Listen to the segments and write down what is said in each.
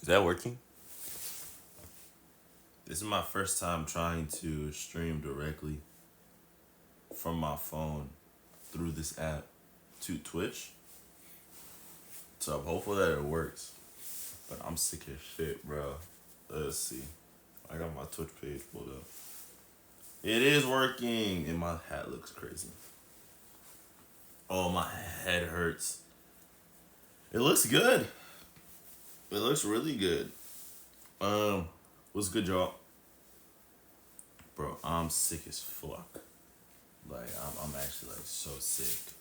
Is that working? This is my first time trying to stream directly from my phone through this app to Twitch. So I'm hopeful that it works. But I'm sick as shit, bro. Let's see. I got my Twitch page pulled up. It is working, and my hat looks crazy. Oh, my head hurts. It looks good. It looks really good. What's good, y'all? Bro, I'm sick as fuck. Like, I'm actually like so sick.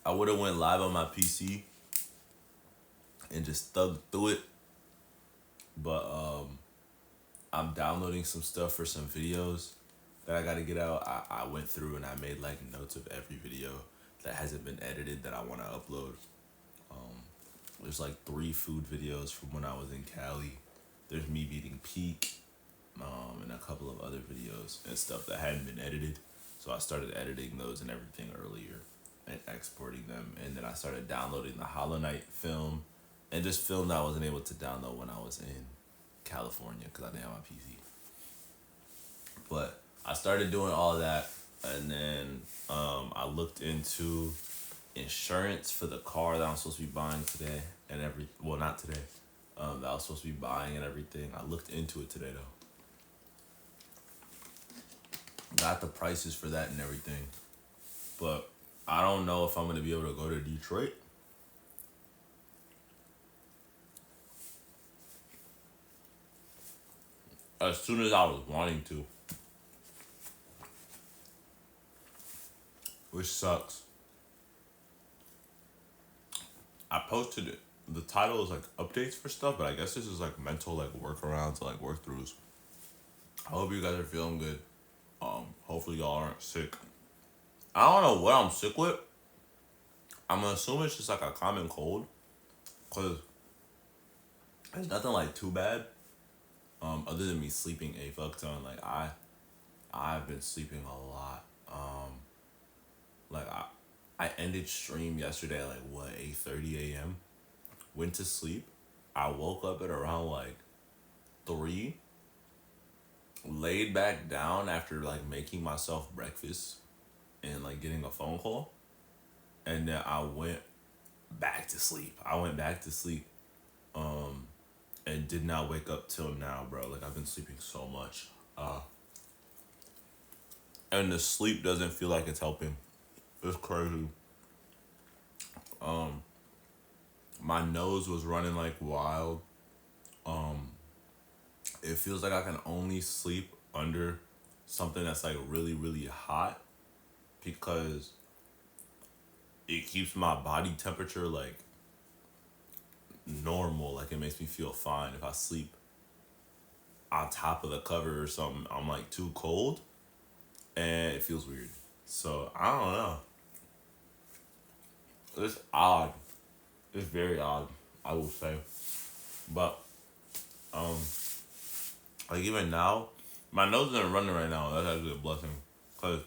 I would have went live on my PC and just thugged through it, but I'm downloading some stuff for some videos that I gotta get out. I went through and I made like notes of every video that hasn't been edited that I want to upload. There's like 3 food videos from when I was in Cali. There's me beating Peak, and a couple of other videos and stuff that hadn't been edited. So I started editing those and everything earlier and exporting them. And then I started downloading the Hollow Knight film and just film that I wasn't able to download when I was in California because I didn't have my PC. But I started doing all that, and then I looked into insurance for the car that I'm supposed to be buying today and not today. That I was supposed to be buying and everything. I looked into it today though. Got the prices for that and everything. But I don't know if I'm gonna be able to go to Detroit. As soon as I was wanting to. Which sucks. I posted it. The title is like updates for stuff, but I guess this is like mental like workarounds, like work throughs. I hope you guys are feeling good. Hopefully y'all aren't sick. I don't know what I'm sick with. I'm gonna assume it's just like a common cold, cause it's nothing like too bad. Other than me sleeping a fuck ton, like I've been sleeping a lot. Like I ended stream yesterday at like what 8:30 a.m. Went to sleep. I woke up at around like 3. Laid back down after like making myself breakfast and like getting a phone call, and then I went back to sleep. And did not wake up till now, bro. Like I've been sleeping so much, and the sleep doesn't feel like it's helping. It's crazy. My nose was running like wild. It feels like I can only sleep under something that's like really, really hot because it keeps my body temperature like normal. Like it makes me feel fine. If I sleep on top of the cover or something, I'm like too cold and it feels weird. So I don't know. It's odd. It's very odd, I will say. But like even now, my nose isn't running right now. That's actually a blessing, cause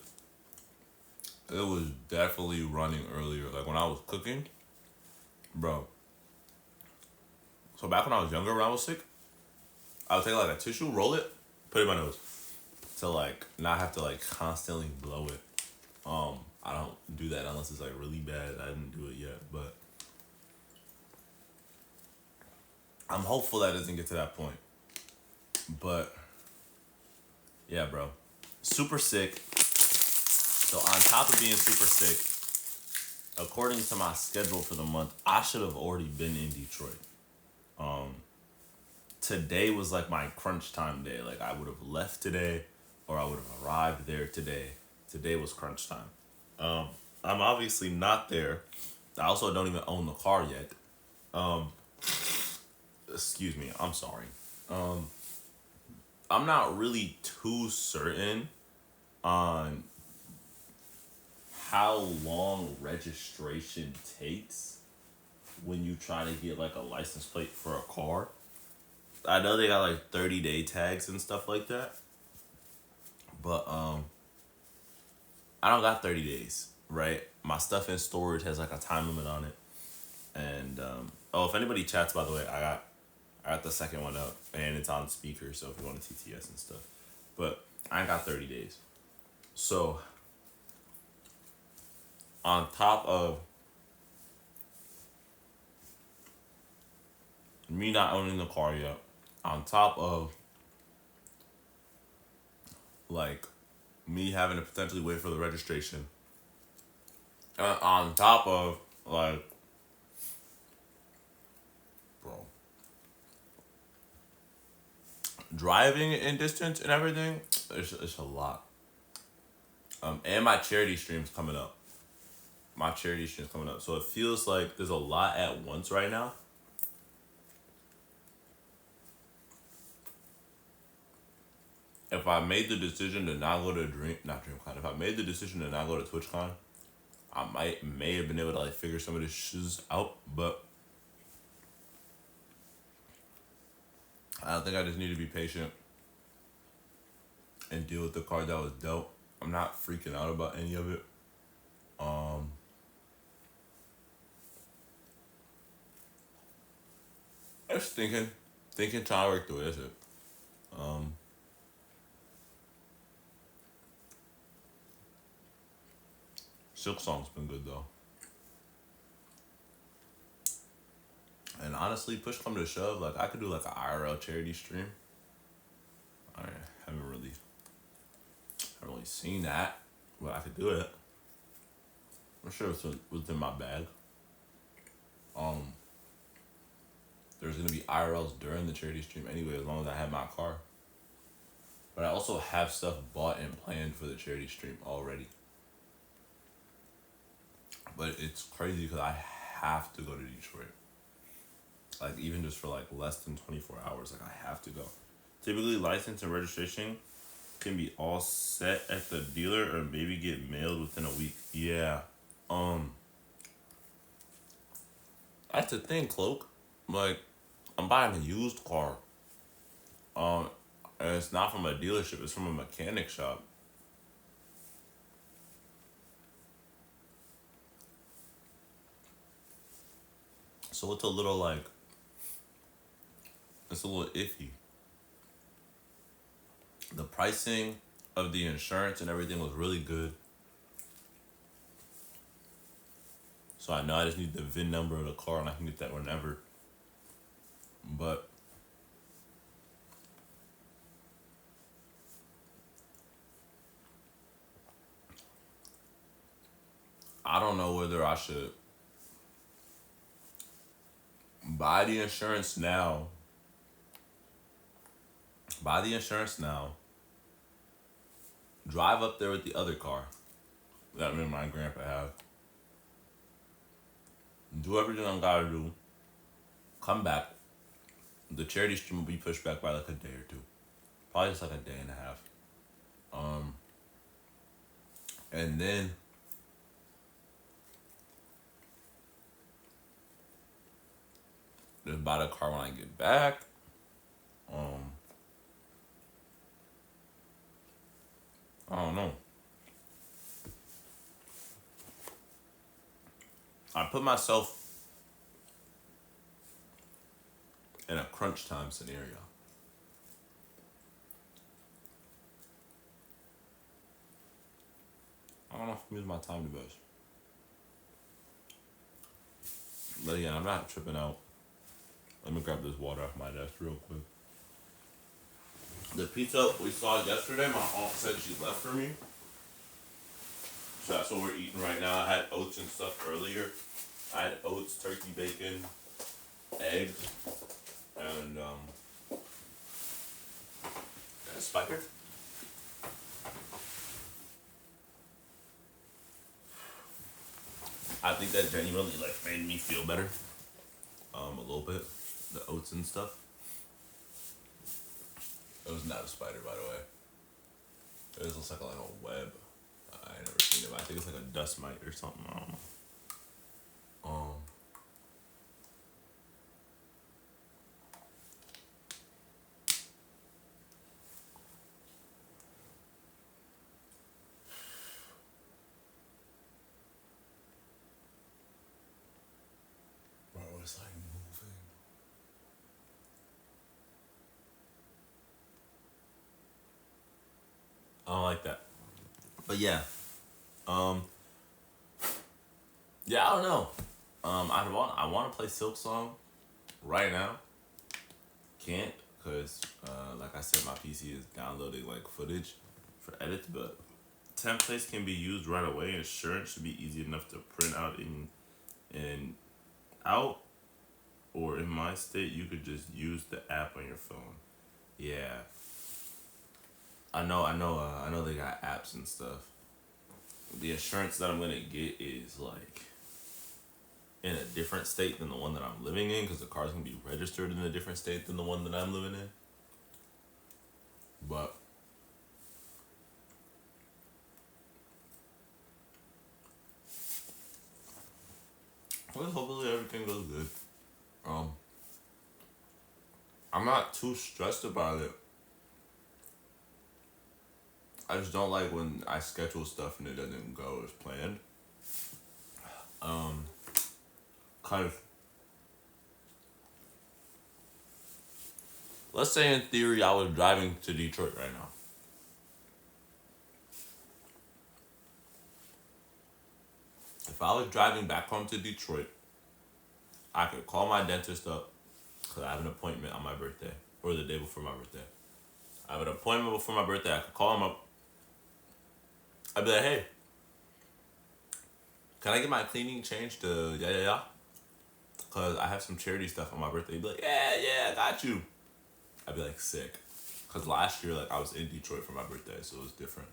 it was definitely running earlier. Like when I was cooking, bro. So back when I was younger, when I was sick, I would take like a tissue, roll it, put it in my nose, to like not have to like constantly blow it. I don't do that unless it's like really bad. I didn't do it yet, but I'm hopeful that doesn't get to that point. But yeah, bro, super sick. So on top of being super sick, according to my schedule for the month, I should have already been in Detroit. Today was like my crunch time day. Like I would have left today or I would have arrived there today. Today was crunch time. I'm obviously not there. I also don't even own the car yet. Excuse me, I'm sorry. I'm not really too certain on how long registration takes when you try to get like a license plate for a car. I know they got like 30-day tags and stuff like that. But I don't got 30 days, right? my stuff in storage has like a time limit on it. And oh, if anybody chats, by the way, I got the second one up and it's on speaker. So if you want to TTS and stuff, but I got 30 days. So on top of me not owning the car yet, on top of like me having to potentially wait for the registration, on top of like, bro, driving in distance and everything, it's a lot. And my charity stream's coming up. My charity stream's coming up. So it feels like there's a lot at once right now. If I made the decision to not go to DreamCon, if I made the decision to not go to TwitchCon, I may have been able to like figure some of this shiz out, but I think I just need to be patient and deal with the card that was dealt. I'm not freaking out about any of it. Just thinking, trying to work through it. That's it. Silk Song's been good though. And honestly, push come to shove, like I could do like an IRL charity stream. I haven't really seen that, but I could do it. I'm sure it's within my bag. There's gonna be IRLs during the charity stream anyway, as long as I have my car. But I also have stuff bought and planned for the charity stream already. But it's crazy because I have to go to Detroit. Like even just for like less than 24 hours, like I have to go. Typically, license and registration can be all set at the dealer or maybe get mailed within a week. Yeah. That's the thing, Cloak. Like, I'm buying a used car. And it's not from a dealership, it's from a mechanic shop. So it's a little like, it's a little iffy. The pricing of the insurance and everything was really good. So I know I just need the VIN number of the car and I can get that whenever. But I don't know whether I should buy the insurance now. Drive up there with the other car that me and my grandpa have. Do everything I gotta do. Come back. The charity stream will be pushed back by like a day or two. Probably just like a day and a half. And then just buy the car when I get back. I don't know. I put myself in a crunch time scenario. I don't know if I'm using my time the best. But yeah, I'm not tripping out. Let me grab this water off my desk real quick. The pizza we saw yesterday, my aunt said she left for me. So that's what we're eating right now. I had oats and stuff earlier. I had oats, turkey, bacon, eggs, and a spiker. I think that genuinely like made me feel better. A little bit. The oats and stuff. It was not a spider, by the way. It was just like a web. I ain't never seen it, but I think it's like a dust mite or something. I don't know. But yeah, um, yeah, I don't know. I want to play Silk Song right now. Can't because like I said, my PC is downloading like footage for edits, but templates can be used right away. Insurance should be easy enough to print out in out, or in my state, you could just use the app on your phone. Yeah, I know they got apps and stuff. The insurance that I'm gonna get is like in a different state than the one that I'm living in, because the car's gonna be registered in a different state than the one that I'm living in. But well, hopefully everything goes good. Um, I'm not too stressed about it. I just don't like when I schedule stuff and it doesn't go as planned. Um, cause let's say in theory I was driving to Detroit right now. If I was driving back home to Detroit, I could call my dentist up because I have an appointment on my birthday or the day before my birthday. I have an appointment before my birthday. I could call him up. I'd be like, hey, can I get my cleaning changed to yeah, yeah, yeah? Because I have some charity stuff on my birthday. He'd be like, yeah, yeah, I got you. I'd be like, sick. Because last year, like, I was in Detroit for my birthday, so it was different.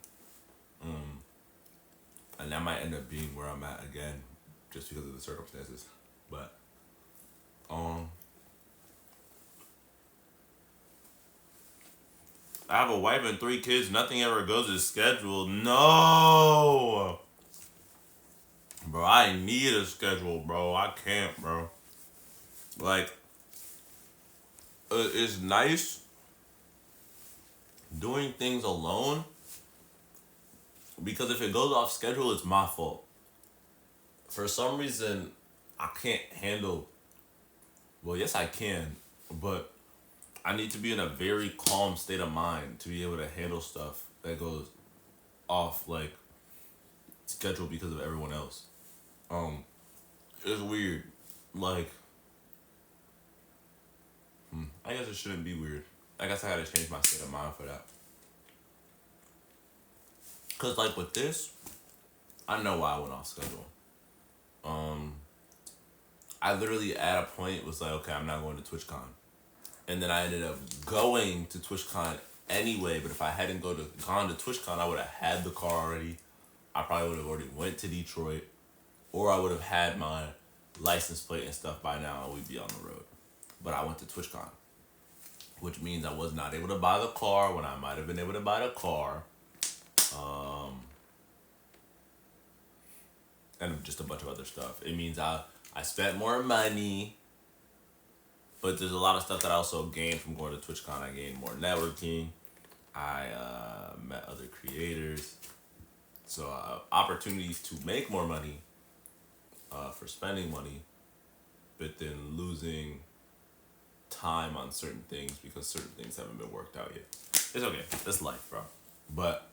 And that might end up being where I'm at again, just because of the circumstances. But, um, I have a wife and 3 kids. Nothing ever goes as scheduled. No! Bro, I need a schedule, bro. I can't, bro. Like, it's nice doing things alone because if it goes off schedule, it's my fault. For some reason, I can't handle. Well, yes, I can, but I need to be in a very calm state of mind to be able to handle stuff that goes off like schedule because of everyone else. Um, it's weird. Like, I guess it shouldn't be weird. I guess I gotta change my state of mind for that. Cause like with this, I know why I went off schedule. Um, I literally at a point was like, okay, I'm not going to TwitchCon, and then I ended up going to TwitchCon anyway. But if I hadn't gone to TwitchCon, I would have had the car already. I probably would have already went to Detroit, or I would have had my license plate and stuff by now, and we'd be on the road. But I went to TwitchCon, which means I was not able to buy the car when I might have been able to buy the car. And just a bunch of other stuff. It means I spent more money, but there's a lot of stuff that I also gained from going to TwitchCon. I gained more networking. I met other creators. So opportunities to make more money for spending money, but then losing time on certain things because certain things haven't been worked out yet. It's okay. That's life, bro. But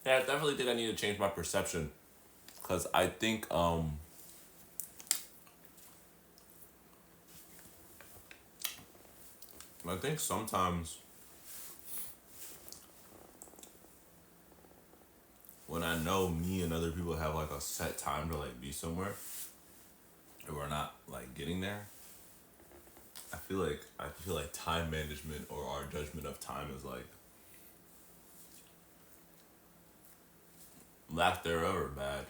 yeah, I definitely think I need to change my perception, because I think sometimes when I know me and other people have like a set time to like be somewhere, and we're not like getting there, I feel like time management or our judgment of time is like lack thereof or bad.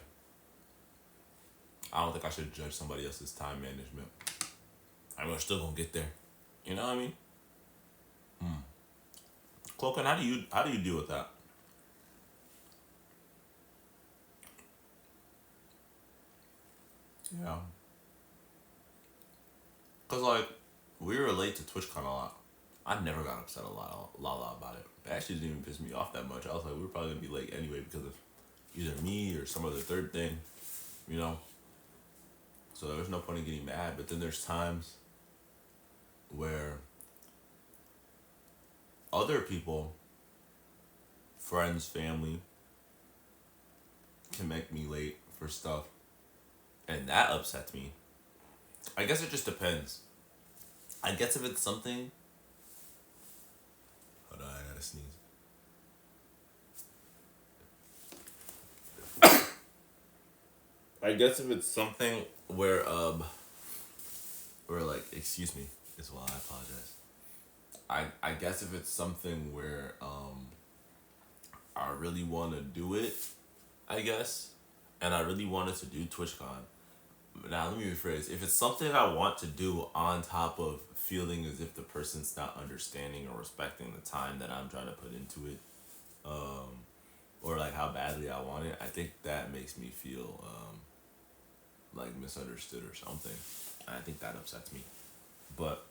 I don't think I should judge somebody else's time management. I mean, we're still gonna get there. You know what I mean? Cloakin, how do you deal with that? Yeah. Cause like we were late to TwitchCon a lot. I never got upset a lot about it. It actually didn't even piss me off that much. I was like, we're probably gonna be late anyway because of either me or some other third thing, you know. So there's no point in getting mad. But then there's times where other people, friends, family, can make me late for stuff, and that upsets me. I guess it just depends. I guess if it's something. Hold on, I gotta sneeze. I guess if it's something where like, excuse me, as well, I apologize. I guess if it's something where I really want to do it, I guess, and I really wanted to do TwitchCon. Now let me rephrase. If it's something I want to do on top of feeling as if the person's not understanding or respecting the time that I'm trying to put into it, or like how badly I want it, I think that makes me feel like misunderstood or something. And I think that upsets me. But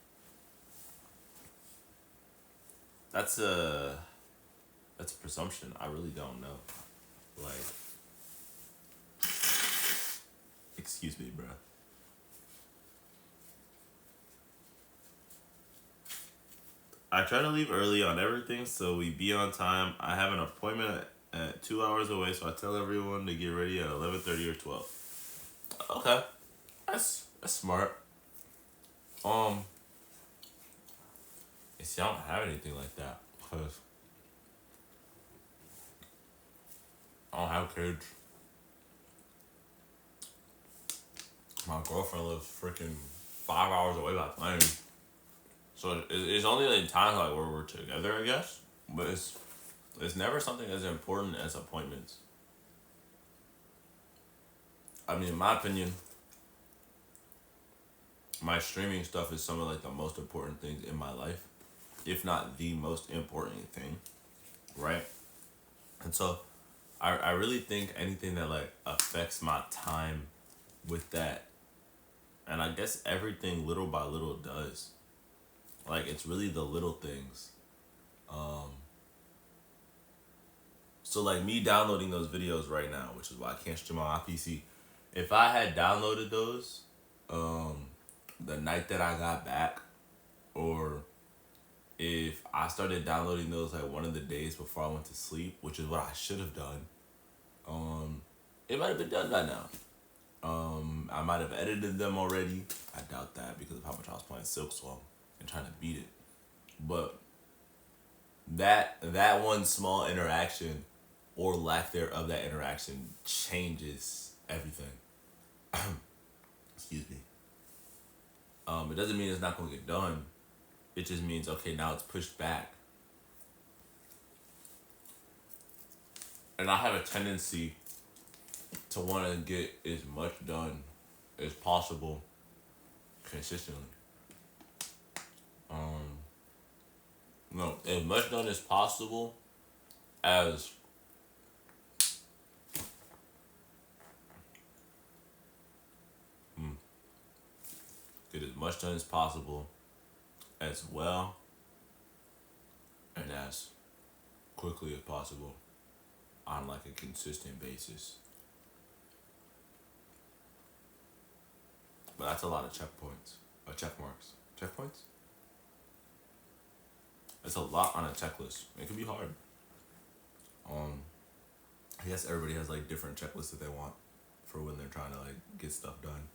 that's a presumption. I really don't know. Like, excuse me, bro. I try to leave early on everything so we be on time. I have an appointment at 2 hours away, so I tell everyone to get ready at 11:30 or 12. Okay, that's smart. Um, see, I don't have anything like that because I don't have kids. My girlfriend lives freaking 5 hours away by plane. So it's only like times like where we're together, I guess. But it's never something as important as appointments. I mean, in my opinion, my streaming stuff is some of like the most important things in my life, if not the most important thing, right? And so, I really think anything that like affects my time with that, and I guess everything little by little does. Like, it's really the little things. So like me downloading those videos right now, which is why I can't stream on my PC. If I had downloaded those, the night that I got back, or if I started downloading those like one of the days before I went to sleep, which is what I should have done, it might have been done by now. I might have edited them already. I doubt that because of how much I was playing Silk Song and trying to beat it. But that one small interaction or lack thereof that interaction changes everything. Excuse me. It doesn't mean it's not gonna get done. It just means, okay, now it's pushed back. And I have a tendency to want to get as much done as possible consistently. No, as much done as possible as get as much done as possible as well and as quickly as possible on like a consistent basis. But that's a lot of checkpoints. Check marks. Checkpoints? It's a lot on a checklist. It can be hard. I guess everybody has like different checklists that they want for when they're trying to like get stuff done.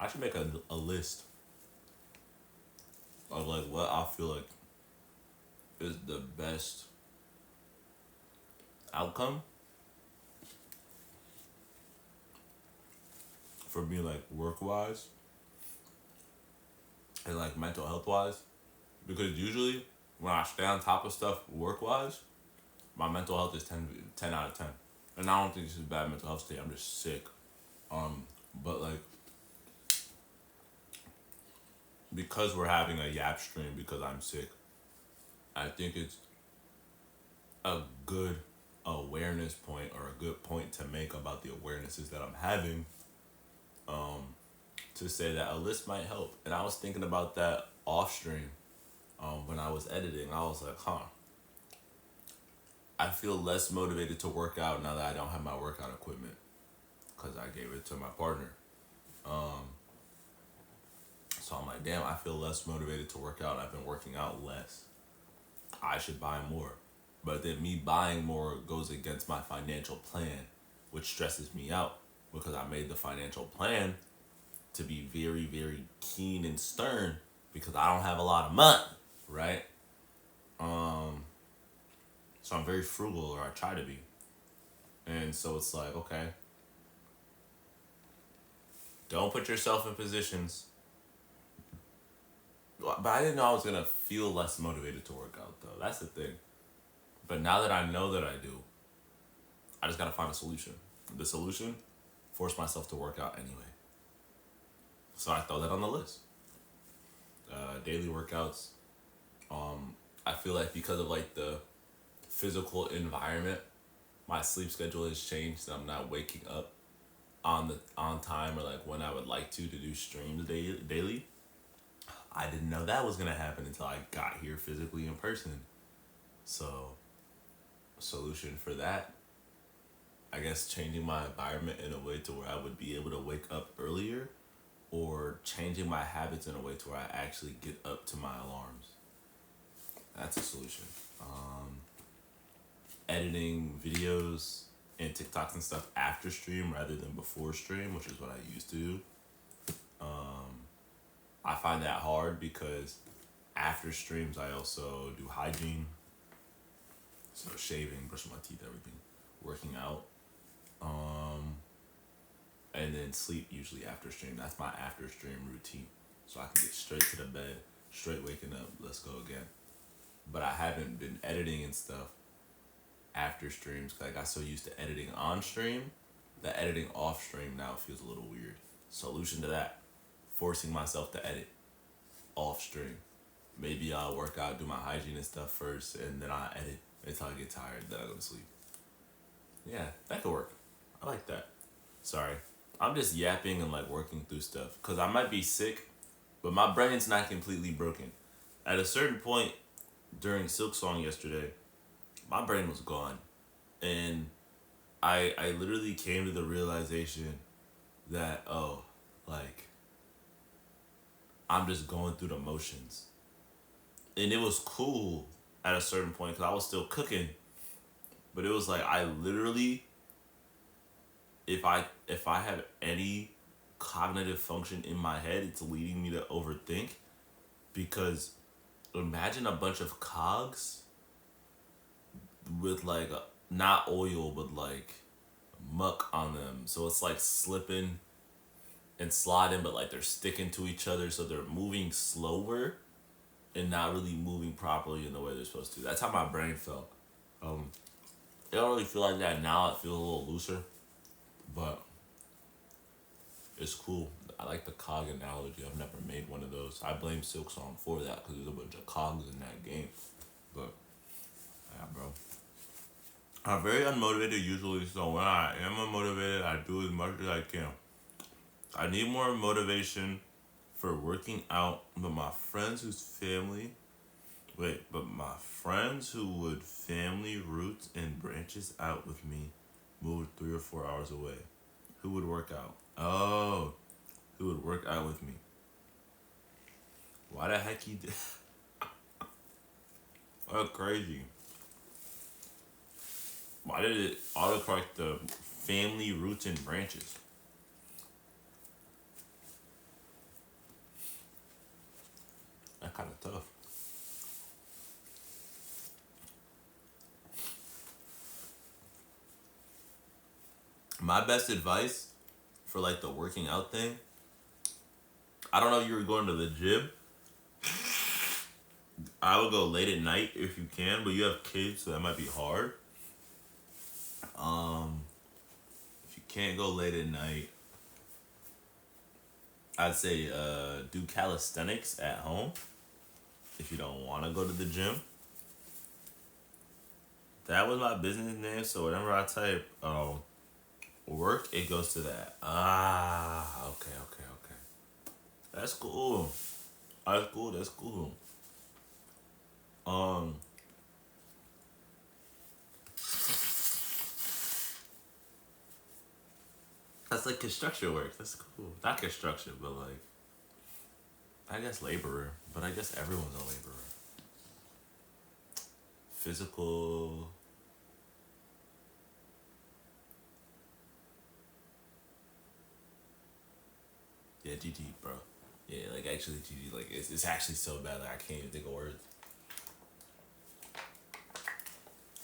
I should make a list of like what I feel like is the best outcome for me, like work wise and like mental health wise, because usually when I stay on top of stuff work wise, my mental health is 10 out of 10. And I don't think this is a bad mental health state, I'm just sick. But like, because we're having a yap stream because I'm sick, I think it's a good awareness point or a good point to make about the awarenesses that I'm having, to say that a list might help. And I was thinking about that off stream, when I was editing. I was like, I feel less motivated to work out now that I don't have my workout equipment because I gave it to my partner. So I'm like, damn, I feel less motivated to work out. I've been working out less. I should buy more. But then me buying more goes against my financial plan, which stresses me out because I made the financial plan to be very, very keen and stern because I don't have a lot of money, right? Um, so I'm very frugal, or I try to be. And so it's like, okay, don't put yourself in positions. But I didn't know I was gonna feel less motivated to work out, though. That's the thing. But now that I know that I do, I just gotta find a solution. The solution, force myself to work out anyway. So I throw that on the list. Daily workouts. I feel like because of like the physical environment, my sleep schedule has changed. I'm not waking up on time or like when I would like to do streams daily. I didn't know that was gonna happen until I got here physically in person. So, solution for that, I guess changing my environment in a way to where I would be able to wake up earlier, or changing my habits in a way to where I actually get up to my alarms. That's a solution. Editing videos and TikToks and stuff after stream rather than before stream, which is what I used to do. I find that hard because after streams I also do hygiene. So shaving, brushing my teeth, everything. Working out. And then sleep usually after stream. That's my after stream routine. So I can get straight to the bed, straight waking up, let's go again. But I haven't been editing and stuff after streams because I got so used to editing on stream that editing off stream now feels a little weird. Solution to that, forcing myself to edit off stream. Maybe I'll work out, do my hygiene and stuff first, and then I'll edit until I get tired, then I go to sleep. Yeah, that could work. I like that. Sorry. I'm just yapping and like working through stuff because I might be sick, but my brain's not completely broken. At a certain point during Silk Song yesterday, my brain was gone. And I literally came to the realization that, oh, like, I'm just going through the motions. And it was cool at a certain point because I was still cooking. But it was like I literally, if I have any cognitive function in my head, it's leading me to overthink. Because imagine a bunch of cogs with like not oil but like muck on them, so it's like slipping and sliding, but like they're sticking to each other, so they're moving slower and not really moving properly in the way they're supposed to. That's how my brain felt. It don't really feel like that now. It feels a little looser, but it's cool. I like the cog analogy. I've never made one of those. I blame Silk Song for that because there's a bunch of cogs in that game. But yeah, bro. I'm very unmotivated usually, so when I am unmotivated, I do as much as I can. I need more motivation for working out, but my friends who would family roots and branches out with me moved 3 or 4 hours away. Who would work out? Oh, who would work out with me? Why the heck he did? Oh, crazy. Why did it autocorrect the family roots and branches? That's kind of tough. My best advice for like the working out thing, I don't know if you were going to the gym. I would go late at night if you can, but you have kids, so that might be hard. If you can't go late at night, I'd say do calisthenics at home if you don't want to go to the gym. That was my business name, so whenever I type work, it goes to that. Okay. That's cool. That's cool. That's like construction work. That's cool. Not construction, but like I guess laborer, but I guess everyone's a laborer. Physical. Yeah, GG, bro. Yeah, like actually GG. Like it's actually so bad. Like I can't even think of words.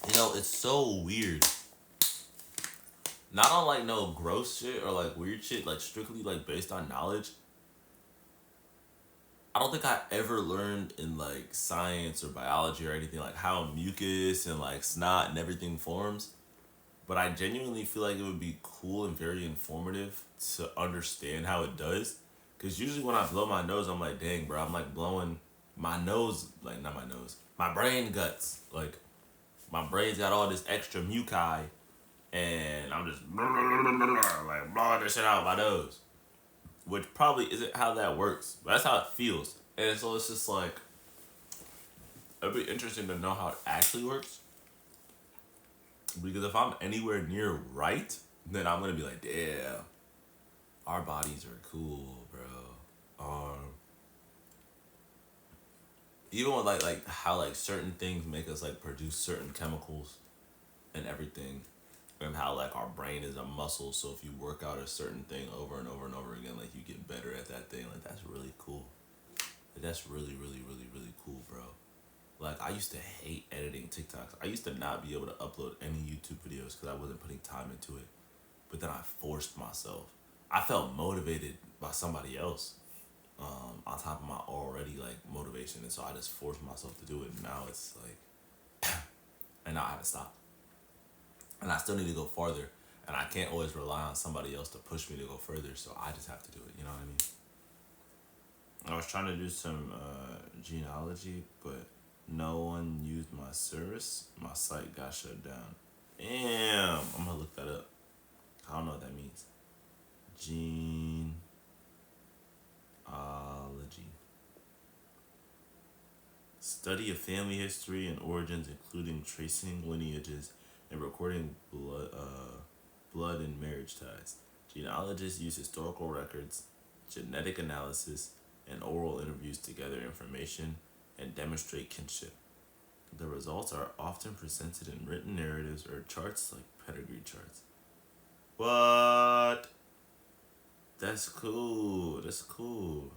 You know, it's so weird. Not on like no gross shit or like weird shit. Like strictly like based on knowledge. I don't think I ever learned in like science or biology or anything like how mucus and like snot and everything forms. But I genuinely feel like it would be cool and very informative to understand how it does. Cause usually when I blow my nose, I'm like, dang, bro, I'm like blowing my nose, like not my nose, my brain guts. Like my brain's got all this extra muci, and I'm just like blowing this shit out my nose, which probably isn't how that works. But that's how it feels, and so it's just like it'd be interesting to know how it actually works. Because if I'm anywhere near right, then I'm gonna be like, damn, our bodies are cool, bro. Even with like how like certain things make us like produce certain chemicals and everything, and how like our brain is a muscle. So if you work out a certain thing over and over and over again, like you get better at that thing. Like that's really cool. Like, that's really really really really cool, bro. Like I used to hate editing TikToks. I used to not be able to upload any YouTube videos because I wasn't putting time into it. But then I forced myself. I felt motivated by somebody else, on top of my already like motivation, and so I just forced myself to do it. And now it's like, and now I haven't stopped, and I still need to go farther, and I can't always rely on somebody else to push me to go further. So I just have to do it. You know what I mean? I was trying to do some genealogy, but no one used my service. My site got shut down. Damn, I'm gonna look that up. I don't know what that means. Genealogy. Study of family history and origins, including tracing lineages and recording blood and marriage ties. Genealogists use historical records, genetic analysis, and oral interviews to gather information and demonstrate kinship. The results are often presented in written narratives or charts like pedigree charts. What? That's cool. That's cool.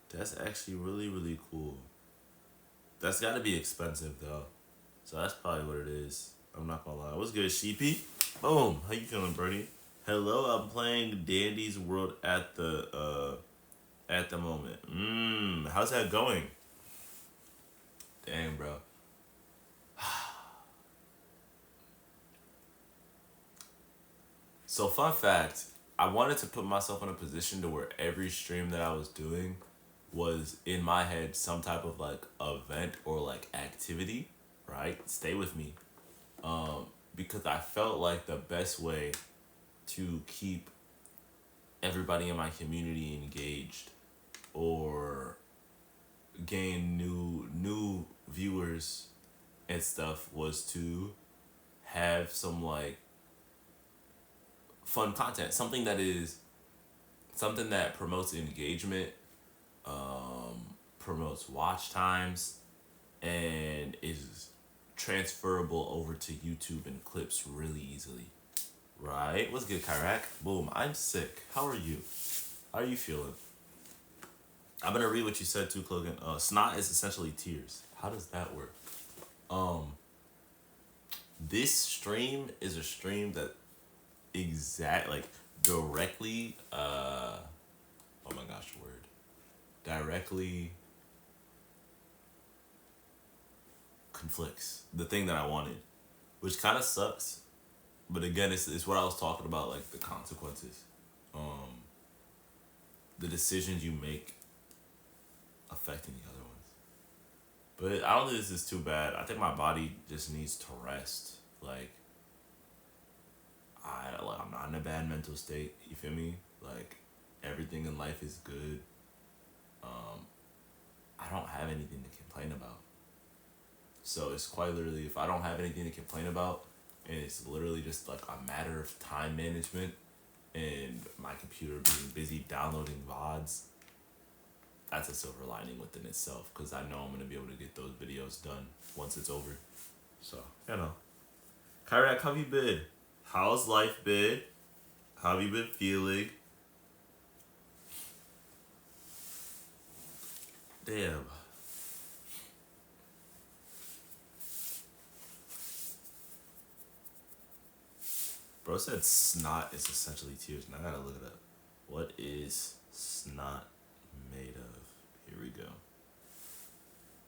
That's actually really, really cool. That's gotta be expensive though. So that's probably what it is. I'm not gonna lie. What's good, Sheepy? Boom. How you feeling, Birdie? Hello, I'm playing Dandy's World at the moment. How's that going? Dang, bro. So fun fact, I wanted to put myself in a position to where every stream that I was doing was in my head some type of like event or like activity, right? Stay with me. Because I felt like the best way to keep everybody in my community engaged or gain new viewers and stuff was to have some like fun content, something that promotes engagement, promotes watch times, and is transferable over to YouTube and clips really easily. Right? What's good, Kyrak? Boom. I'm sick. How are you? How are you feeling? I'm gonna read what you said too, Clogan. Snot is essentially tears. How does that work? Um, this stream is a stream that like directly oh my gosh, word. Directly conflicts the thing that I wanted, which kind of sucks. But again, it's what I was talking about, like the consequences, the decisions you make affecting the other ones. But I don't think this is too bad. I think my body just needs to rest. Like I'm not in a bad mental state. You feel me? Like everything in life is good. I don't have anything to complain about. So it's quite literally, if I don't have anything to complain about, and it's literally just like a matter of time management, and my computer being busy downloading VODs, that's a silver lining within itself, because I know I'm going to be able to get those videos done once it's over. So, you know. Kyrak, how have you been? How's life been? How have you been feeling? Damn. Bro said snot is essentially tears, and I gotta look it up. What is snot made of? Here we go.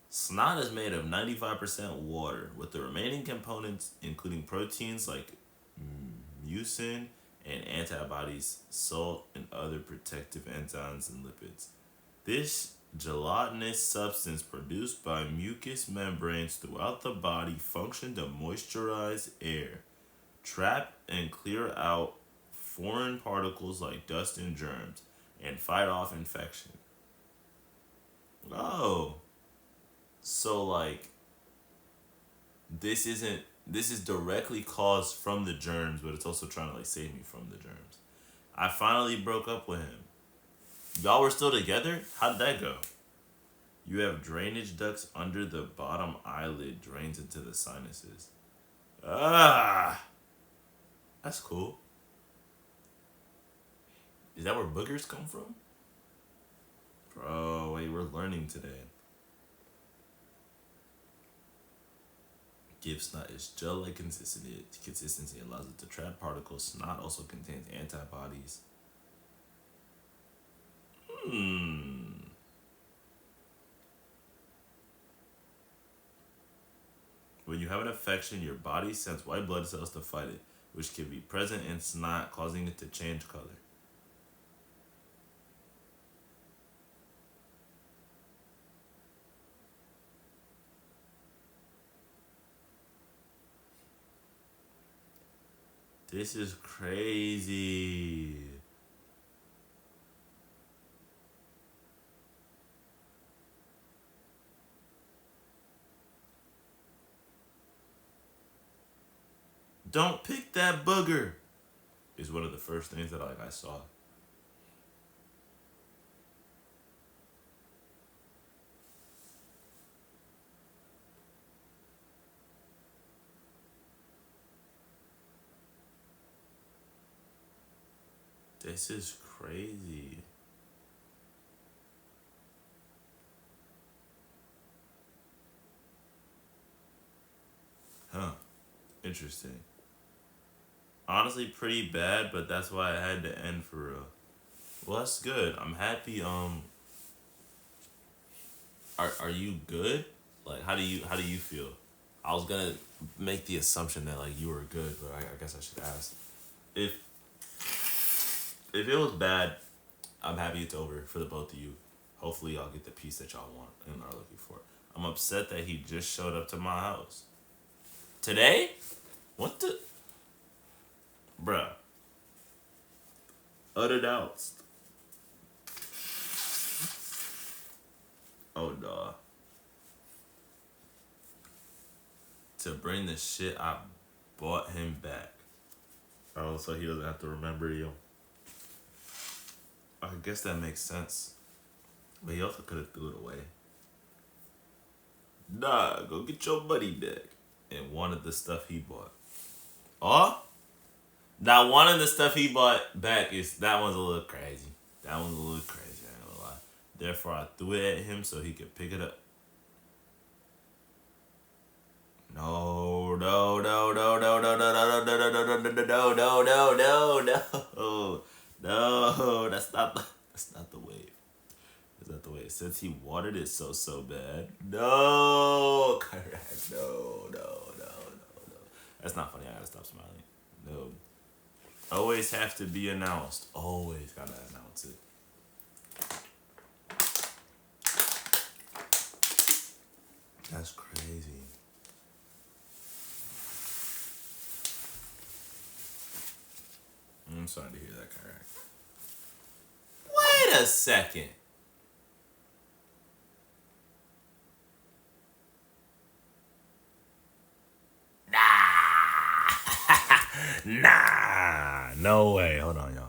Snot is made of 95% water, with the remaining components including proteins like mucin and antibodies, salt, and other protective enzymes and lipids. This gelatinous substance produced by mucous membranes throughout the body function to moisturize air, trap and clear out foreign particles like dust and germs, and fight off infection. Oh. So like this is directly caused from the germs, but it's also trying to like save me from the germs. I finally broke up with him. Y'all were still together? How'd that go? You have drainage ducts under the bottom eyelid, drains into the sinuses. Ah, that's cool. Is that where boogers come from? Bro, wait, we're learning today. Give snot its gel-like consistency allows it to trap particles. Snot also contains antibodies. When you have an infection, your body sends white blood cells to fight it, which can be present in snot, causing it to change color. This is crazy. Don't pick that booger is one of the first things that I saw. This is crazy. Huh. Interesting. Honestly, pretty bad, but that's why I had to end for real. Well, that's good. I'm happy. Are you good? Like, how do you feel? I was gonna make the assumption that like you were good, but I guess I should ask. If it was bad, I'm happy it's over for the both of you. Hopefully, y'all get the peace that y'all want and are looking for. I'm upset that he just showed up to my house. Today? What the? Bruh. Unannounced. Oh, no. To bring the shit I bought him back. Oh, so he doesn't have to remember you. I guess that makes sense. But he also could have threw it away. Nah, go get your money back. And wanted the stuff he bought. Oh? Now, wanting the stuff he bought back, that one's a little crazy. That one's a little crazy, I ain't gonna lie. Therefore, I threw it at him so he could pick it up. No, no, no, no, no, no, no, no, no, no, no, no, no, no, no, no, no, no, that's not the wave. That's not the way. Since he watered it so bad. No, correct. No. That's not funny. I gotta stop smiling. No. Always have to be announced. Always gotta announce it. That's crazy. I'm sorry to hear that, correct. Wait a second. Nah, no way. Hold on, y'all.